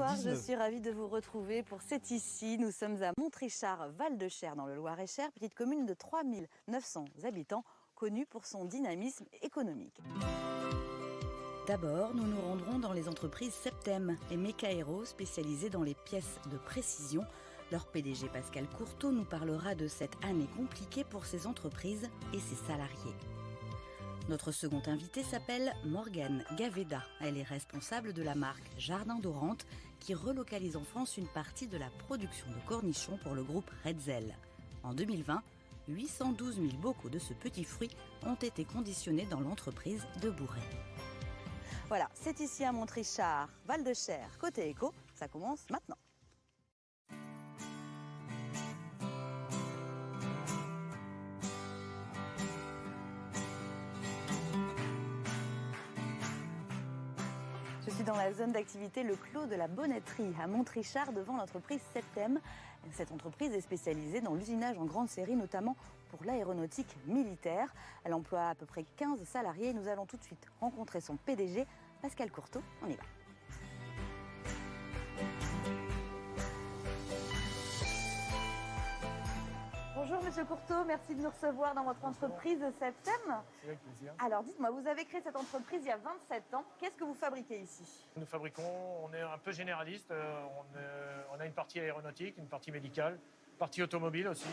Bonsoir, je suis ravie de vous retrouver pour C'est ici. Nous sommes à Montrichard, Val-de-Cher, dans le Loir-et-Cher, petite commune de 3900 habitants, connue pour son dynamisme économique. D'abord, nous nous rendrons dans les entreprises Septem, les méca-héros spécialisés dans les pièces de précision. Leur PDG Pascal Courteau nous parlera de cette année compliquée pour ces entreprises et ses salariés. Notre second invitée s'appelle Morgane Gaveda. Elle est responsable de la marque Jardin d'Orantes qui relocalise en France une partie de la production de cornichons pour le groupe Redzel. En 2020, 812 000 bocaux de ce petit fruit ont été conditionnés dans l'entreprise de Bourret. Voilà, c'est ici à Montrichard, Val-de-Cher, côté éco. Ça commence maintenant. Je suis dans la zone d'activité Le Clos de la Bonnetterie à Montrichard devant l'entreprise Septem. Cette entreprise est spécialisée dans l'usinage en grande série, notamment pour l'aéronautique militaire. Elle emploie à peu près 15 salariés. Nous allons tout de suite rencontrer son PDG, Pascal Courteau. On y va. Bonjour Monsieur Courteau, merci de nous recevoir dans votre entreprise Septem. C'est avec plaisir. Alors dites-moi, vous avez créé cette entreprise il y a 27 ans. Qu'est-ce que vous fabriquez ici? Nous fabriquons, on est un peu généraliste, on a une partie aéronautique, une partie médicale, une partie automobile aussi,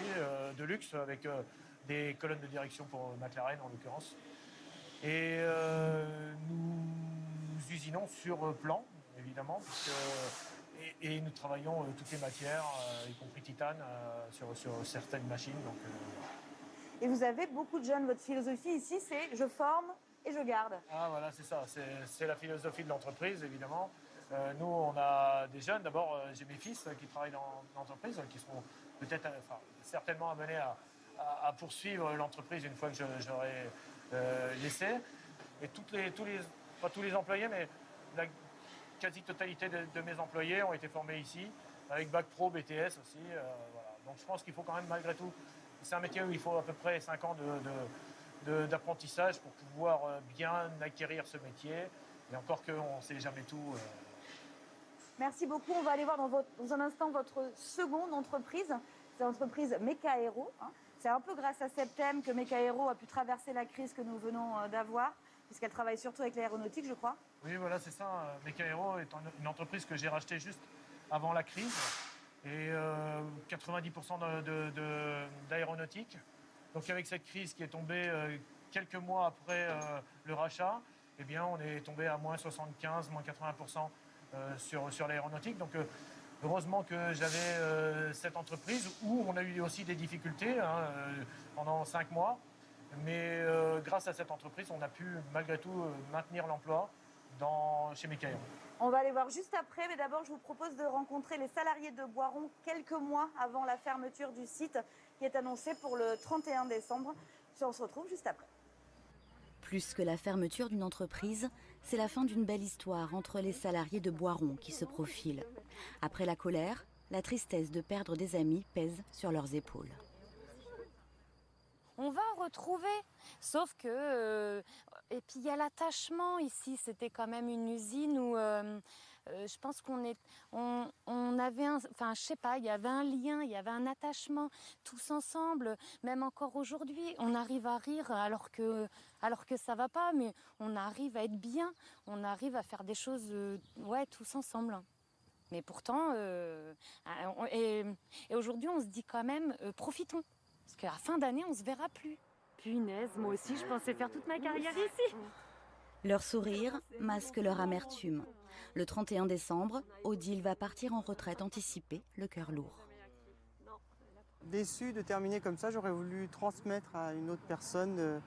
de luxe, avec des colonnes de direction pour McLaren en l'occurrence. Et nous usinons sur plan, évidemment, et nous travaillons toutes les matières, y compris titane, sur certaines machines. Donc, Et vous avez beaucoup de jeunes. Votre philosophie ici, c'est je forme et je garde. Ah voilà, c'est ça. C'est la philosophie de l'entreprise, évidemment. Nous, on a des jeunes. D'abord, j'ai mes fils qui travaillent dans l'entreprise, qui seront peut-être, certainement amenés à poursuivre l'entreprise une fois que j'aurai laissé. Et pas tous les employés, mais la quasi-totalité de mes employés ont été formés ici, avec Bac Pro, BTS aussi. Voilà. Donc je pense qu'il faut quand même, malgré tout, c'est un métier où il faut à peu près 5 ans d'apprentissage pour pouvoir bien acquérir ce métier. Et encore qu'on ne sait jamais tout. Merci beaucoup. On va aller voir dans un instant votre seconde entreprise. C'est l'entreprise méca-héros. C'est un peu grâce à Septem que méca-héros a pu traverser la crise que nous venons d'avoir, puisqu'elle travaille surtout avec l'aéronautique, je crois. Oui, voilà, c'est ça. méca-héros est une entreprise que j'ai rachetée juste avant la crise. Et 90% d'aéronautique. Donc avec cette crise qui est tombée quelques mois après le rachat, eh bien, on est tombé à moins 75, moins 80% sur l'aéronautique. Donc heureusement que j'avais cette entreprise où on a eu aussi des difficultés pendant 5 mois. Mais grâce à cette entreprise, on a pu malgré tout maintenir l'emploi chez méca-héros. On va aller voir juste après, mais d'abord je vous propose de rencontrer les salariés de Boiron quelques mois avant la fermeture du site qui est annoncée pour le 31 décembre. On se retrouve juste après. Plus que la fermeture d'une entreprise, c'est la fin d'une belle histoire entre les salariés de Boiron qui se profile. Après la colère, la tristesse de perdre des amis pèse sur leurs épaules. On va retrouver, sauf que... et puis il y a l'attachement ici, c'était quand même une usine où je pense qu'on avait enfin je sais pas, il y avait un lien, il y avait un attachement, tous ensemble, même encore aujourd'hui, on arrive à rire alors que ça va pas, mais on arrive à être bien, on arrive à faire des choses, tous ensemble. Mais pourtant, et aujourd'hui on se dit quand même, profitons. Parce qu'à la fin d'année, on ne se verra plus. Punaise, moi aussi, je pensais faire toute ma carrière ici. Leur sourire masque leur amertume. Le 31 décembre, Odile va partir en retraite anticipée, le cœur lourd. Déçu de terminer comme ça, j'aurais voulu transmettre à une autre personne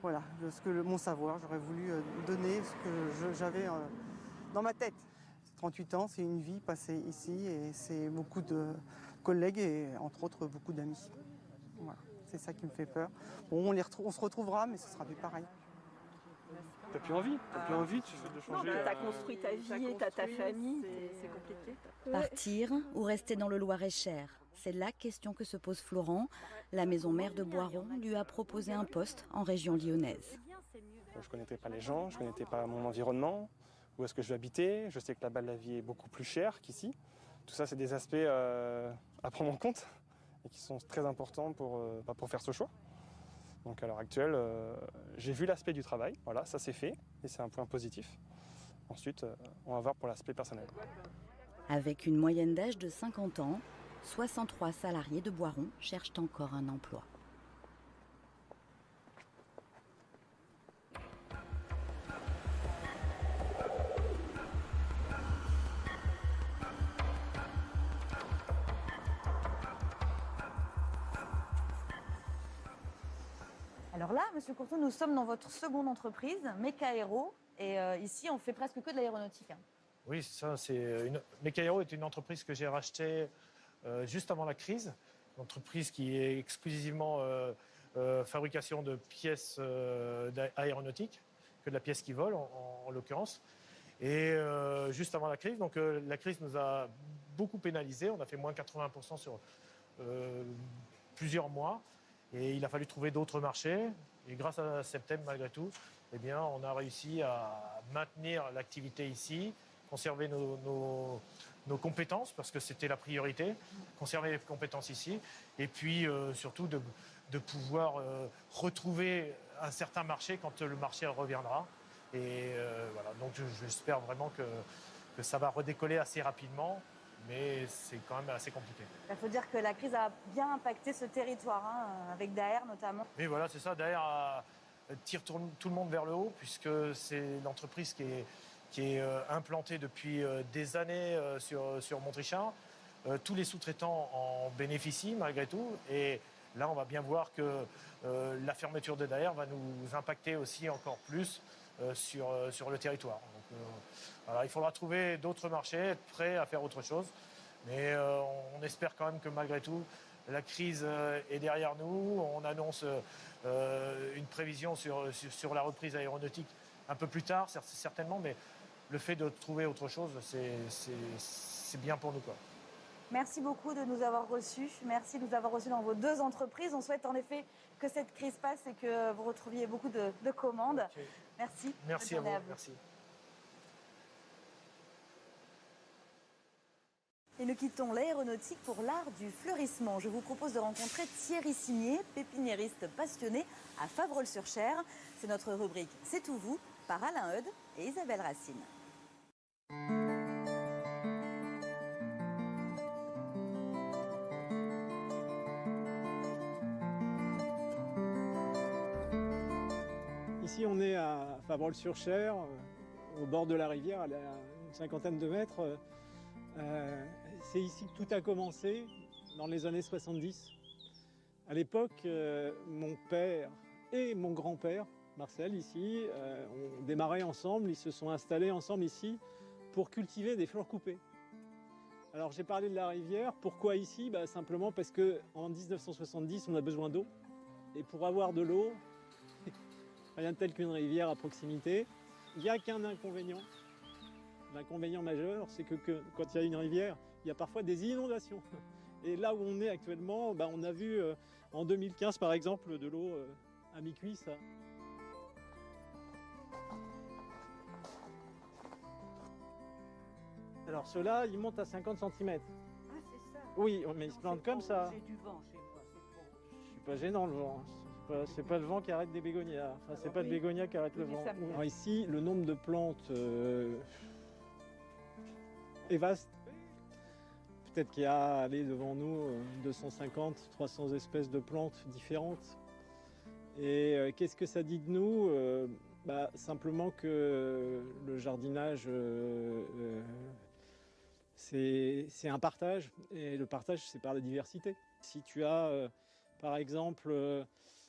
mon savoir. J'aurais voulu donner ce que j'avais dans ma tête. 38 ans, c'est une vie passée ici et c'est beaucoup de collègues et entre autres beaucoup d'amis. Voilà, c'est ça qui me fait peur. Bon, on se retrouvera, mais ce sera plus pareil. T'as plus envie de changer. Non, t'as construit ta vie, t'as ta famille, c'est compliqué. Partir ou rester dans le Loir-et-Cher? C'est la question que se pose Florent. La maison mère de Boiron lui a proposé un poste en région lyonnaise. Je ne connaissais pas les gens, je ne connaissais pas mon environnement. où est-ce que je vais habiter. Je sais que là-bas, la vie est beaucoup plus chère qu'ici. Tout ça, c'est des aspects à prendre en compte et qui sont très importants pour faire ce choix. Donc à l'heure actuelle, j'ai vu l'aspect du travail, voilà, ça c'est fait et c'est un point positif. Ensuite, on va voir pour l'aspect personnel. Avec une moyenne d'âge de 50 ans, 63 salariés de Boiron cherchent encore un emploi. Alors là, Monsieur Courteau, nous sommes dans votre seconde entreprise, Meka Aero, et ici on fait presque que de l'aéronautique. Oui, ça, Meka Aero est une entreprise que j'ai rachetée juste avant la crise. Une entreprise qui est exclusivement fabrication de pièces aéronautiques, que de la pièce qui vole en l'occurrence. Et juste avant la crise, donc la crise nous a beaucoup pénalisés. On a fait moins 80% sur plusieurs mois. Et il a fallu trouver d'autres marchés. Et grâce à Septem, malgré tout, eh bien, on a réussi à maintenir l'activité ici, conserver nos compétences, parce que c'était la priorité, conserver les compétences ici, et puis surtout de pouvoir retrouver un certain marché quand le marché reviendra. Et voilà, donc j'espère vraiment que ça va redécoller assez rapidement, mais c'est quand même assez compliqué. Il faut dire que la crise a bien impacté ce territoire, hein, avec Daher notamment. Oui, voilà, c'est ça. Daher tire tout le monde vers le haut, puisque c'est l'entreprise qui est implantée depuis des années sur Montrichard. Tous les sous-traitants en bénéficient malgré tout. Et là, on va bien voir que la fermeture de Daher va nous impacter aussi encore plus sur le territoire. Donc, voilà, il faudra trouver d'autres marchés, être prêt à faire autre chose. Mais on espère quand même que malgré tout, la crise est derrière nous. On annonce une prévision sur la reprise aéronautique un peu plus tard, certainement. Mais le fait de trouver autre chose, c'est bien pour nous, quoi. Merci beaucoup de nous avoir reçus. Merci de nous avoir reçus dans vos deux entreprises. On souhaite en effet que cette crise passe et que vous retrouviez beaucoup de commandes. Okay. Merci. Merci à vous. Merci. Et nous quittons l'aéronautique pour l'art du fleurissement. Je vous propose de rencontrer Thierry Signé, pépiniériste passionné à Favrolles-sur-Cher. C'est notre rubrique C'est tout vous par Alain Eudes et Isabelle Racine. Ici, on est à Favrolles-sur-Cher, au bord de la rivière, à une cinquantaine de mètres. C'est ici que tout a commencé, dans les années 70. À l'époque, mon père et mon grand-père, Marcel, ici, ont démarré ensemble. Ils se sont installés ensemble ici pour cultiver des fleurs coupées. Alors j'ai parlé de la rivière. Pourquoi ici? Simplement parce qu'en 1970, on a besoin d'eau. Et pour avoir de l'eau, rien de tel qu'une rivière à proximité. Il n'y a qu'un inconvénient. L'inconvénient majeur, c'est que quand il y a une rivière, il y a parfois des inondations. Et là où on est actuellement, on a vu en 2015 par exemple de l'eau à mi-cuisse. Alors ceux-là, ils montent à 50 cm. Ah, c'est ça. Oui, mais ils se plantent comme ça. C'est du vent chez moi. C'est pas gênant le vent. C'est pas le vent qui arrête des bégonias. Enfin, c'est pas le bégonia qui arrête le vent. Alors ici, le nombre de plantes est vaste. Peut-être qu'il y a allez, devant nous 250, 300 espèces de plantes différentes. Et qu'est-ce que ça dit de nous? Simplement que le jardinage, c'est un partage. Et le partage, c'est par la diversité. Si tu as, par exemple,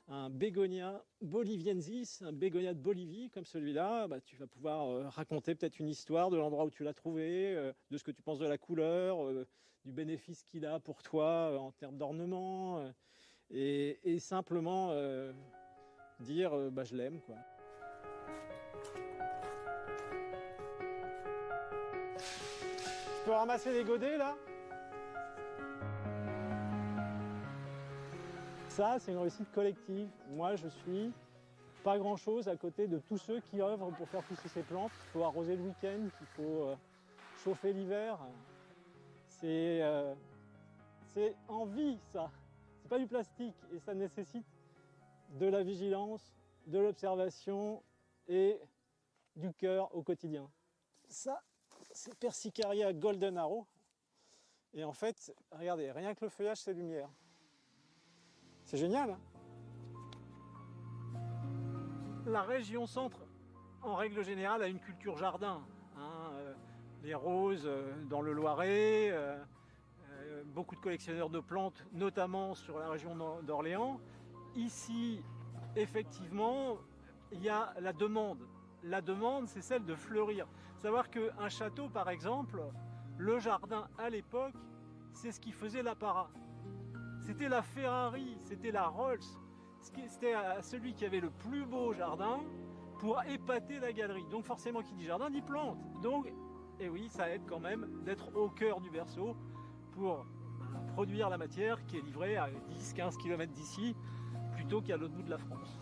un bégonia boliviensis, un bégonia de Bolivie comme celui-là, tu vas pouvoir raconter peut-être une histoire de l'endroit où tu l'as trouvé, de ce que tu penses de la couleur, du bénéfice qu'il a pour toi en termes d'ornement, et simplement dire je l'aime, quoi. Je peux ramasser les godets là? Ça, c'est une réussite collective. Moi, je suis pas grand-chose à côté de tous ceux qui œuvrent pour faire pousser ces plantes. Il faut arroser le week-end, il faut chauffer l'hiver. C'est en vie, ça. C'est pas du plastique et ça nécessite de la vigilance, de l'observation et du cœur au quotidien. Ça, c'est Persicaria Golden Arrow. Et en fait, regardez, rien que le feuillage, c'est lumière. C'est génial, hein? La région centre, en règle générale, a une culture jardin. Les roses dans le Loiret, beaucoup de collectionneurs de plantes, notamment sur la région d'Orléans. Ici, effectivement, il y a la demande. La demande, c'est celle de fleurir. Savoir qu'un château, par exemple, le jardin à l'époque, c'est ce qui faisait l'apparat. C'était la Ferrari, c'était la Rolls. C'était celui qui avait le plus beau jardin pour épater la galerie. Donc forcément, qui dit jardin dit plante. Donc, et oui, ça aide quand même d'être au cœur du berceau pour produire la matière qui est livrée à 10-15 km d'ici, plutôt qu'à l'autre bout de la France.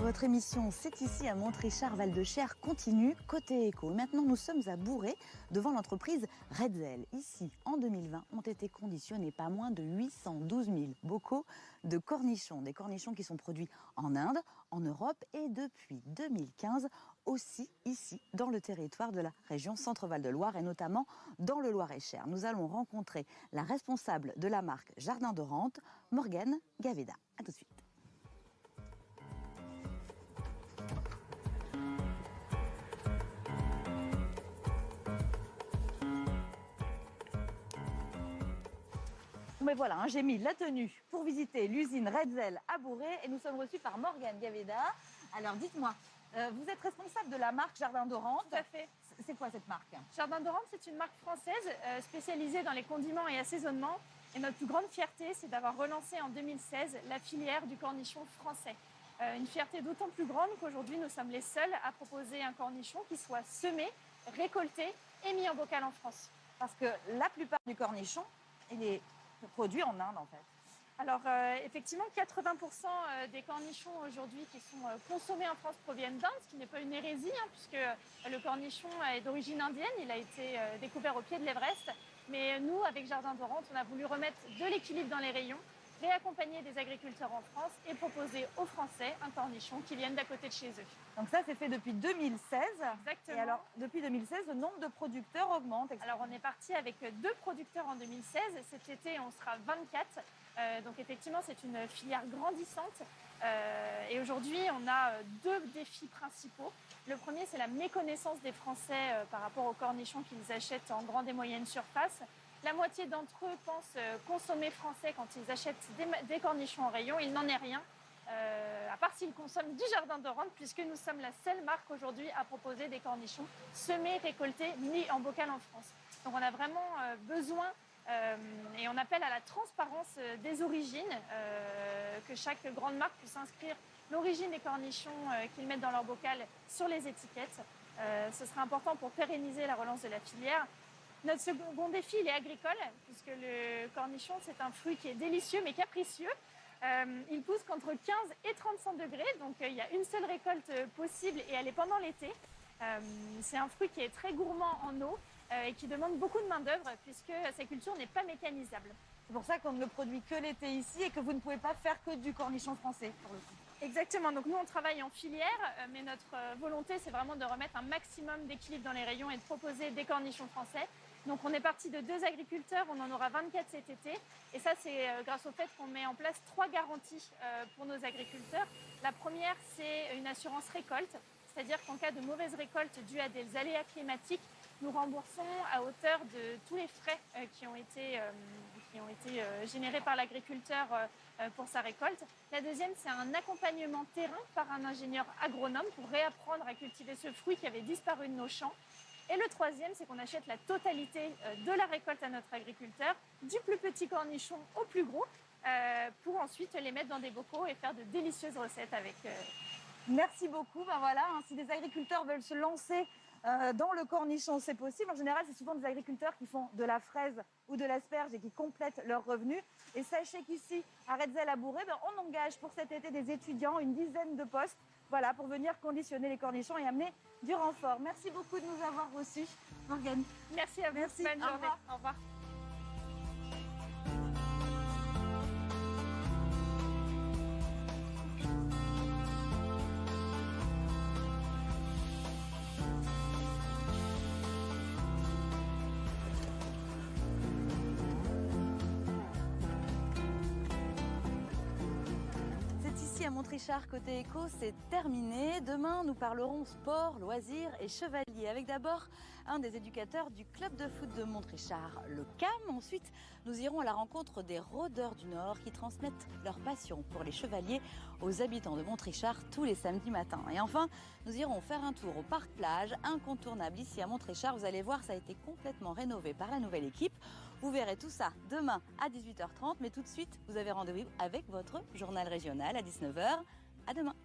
Votre émission C'est ici à Montrichard, Val-de-Cher continue côté éco. Maintenant, nous sommes à Bourret, devant l'entreprise Redzel. Ici, en 2020, ont été conditionnés pas moins de 812 000 bocaux de cornichons. Des cornichons qui sont produits en Inde, en Europe et depuis 2015 aussi ici, dans le territoire de la région Centre-Val de Loire et notamment dans le Loir-et-Cher. Nous allons rencontrer la responsable de la marque Jardin de Rente, Morgane Gaveda. A tout de suite. Mais voilà, j'ai mis la tenue pour visiter l'usine Redzel à Bourret et nous sommes reçus par Morgane Gaveda. Alors dites-moi, vous êtes responsable de la marque Jardin de Rente. Tout à fait. C'est quoi cette marque? Jardin de Rente, c'est une marque française spécialisée dans les condiments et assaisonnements. Et notre plus grande fierté, c'est d'avoir relancé en 2016 la filière du cornichon français. Une fierté d'autant plus grande qu'aujourd'hui, nous sommes les seuls à proposer un cornichon qui soit semé, récolté et mis en bocal en France. Parce que la plupart du cornichon, il est produit en Inde en fait. Alors effectivement, 80% des cornichons aujourd'hui qui sont consommés en France proviennent d'Inde, ce qui n'est pas une hérésie, puisque le cornichon est d'origine indienne, il a été découvert au pied de l'Everest. Mais nous, avec Jardin de Rente, on a voulu remettre de l'équilibre dans les rayons, réaccompagner des agriculteurs en France et proposer aux Français un cornichon qui vienne d'à côté de chez eux. Donc ça, c'est fait depuis 2016. Exactement. Et alors, depuis 2016, le nombre de producteurs augmente. Alors, on est parti avec 2 producteurs en 2016. Cet été, on sera 24. Donc, effectivement, c'est une filière grandissante. Et aujourd'hui, on a 2 défis principaux. Le premier, c'est la méconnaissance des Français par rapport aux cornichons qu'ils achètent en grande et moyenne surface. La moitié d'entre eux pensent consommer français quand ils achètent des cornichons en rayon. Il n'en est rien, à part s'ils consomment du Jardin de Rente, puisque nous sommes la seule marque aujourd'hui à proposer des cornichons semés, récoltés, mis en bocal en France. Donc on a vraiment besoin et on appelle à la transparence des origines, que chaque grande marque puisse inscrire l'origine des cornichons qu'ils mettent dans leur bocal sur les étiquettes. Ce sera important pour pérenniser la relance de la filière. Notre second défi, il est agricole, puisque le cornichon, c'est un fruit qui est délicieux mais capricieux. Il pousse qu'entre 15 et 35 degrés, donc il y a une seule récolte possible et elle est pendant l'été. C'est un fruit qui est très gourmand en eau et qui demande beaucoup de main-d'œuvre, puisque sa culture n'est pas mécanisable. C'est pour ça qu'on ne le produit que l'été ici et que vous ne pouvez pas faire que du cornichon français, pour le coup. Exactement, donc nous on travaille en filière, mais notre volonté c'est vraiment de remettre un maximum d'équilibre dans les rayons et de proposer des cornichons français. Donc on est parti de 2 agriculteurs, on en aura 24 cet été. Et ça c'est grâce au fait qu'on met en place 3 garanties pour nos agriculteurs. La première, c'est une assurance récolte, c'est-à-dire qu'en cas de mauvaise récolte due à des aléas climatiques, nous remboursons à hauteur de tous les frais qui ont été générés par l'agriculteur pour sa récolte. La deuxième, c'est un accompagnement terrain par un ingénieur agronome pour réapprendre à cultiver ce fruit qui avait disparu de nos champs. Et le troisième, c'est qu'on achète la totalité de la récolte à notre agriculteur, du plus petit cornichon au plus gros. pour ensuite les mettre dans des bocaux et faire de délicieuses recettes avec. Merci beaucoup. Ben voilà, hein, si des agriculteurs veulent se lancer dans le cornichon, c'est possible. En général, c'est souvent des agriculteurs qui font de la fraise ou de l'asperge et qui complètent leurs revenus. Et sachez qu'ici, à Retzel-Labouret, on engage pour cet été des étudiants, une dizaine de postes, voilà, pour venir conditionner les cornichons et amener du renfort. Merci beaucoup de nous avoir reçus, Morgane. Merci à vous. Merci. Bonne journée. Au revoir. À Montrichard côté éco, c'est terminé. Demain, nous parlerons sport, loisirs et chevalier avec d'abord un des éducateurs du club de foot de Montrichard, le CAM. Ensuite, nous irons à la rencontre des rôdeurs du Nord qui transmettent leur passion pour les chevaliers aux habitants de Montrichard tous les samedis matins. Et enfin, nous irons faire un tour au parc-plage, incontournable ici à Montrichard. Vous allez voir, ça a été complètement rénové par la nouvelle équipe. Vous verrez tout ça demain à 18h30, mais tout de suite, vous avez rendez-vous avec votre journal régional à 19h. À demain.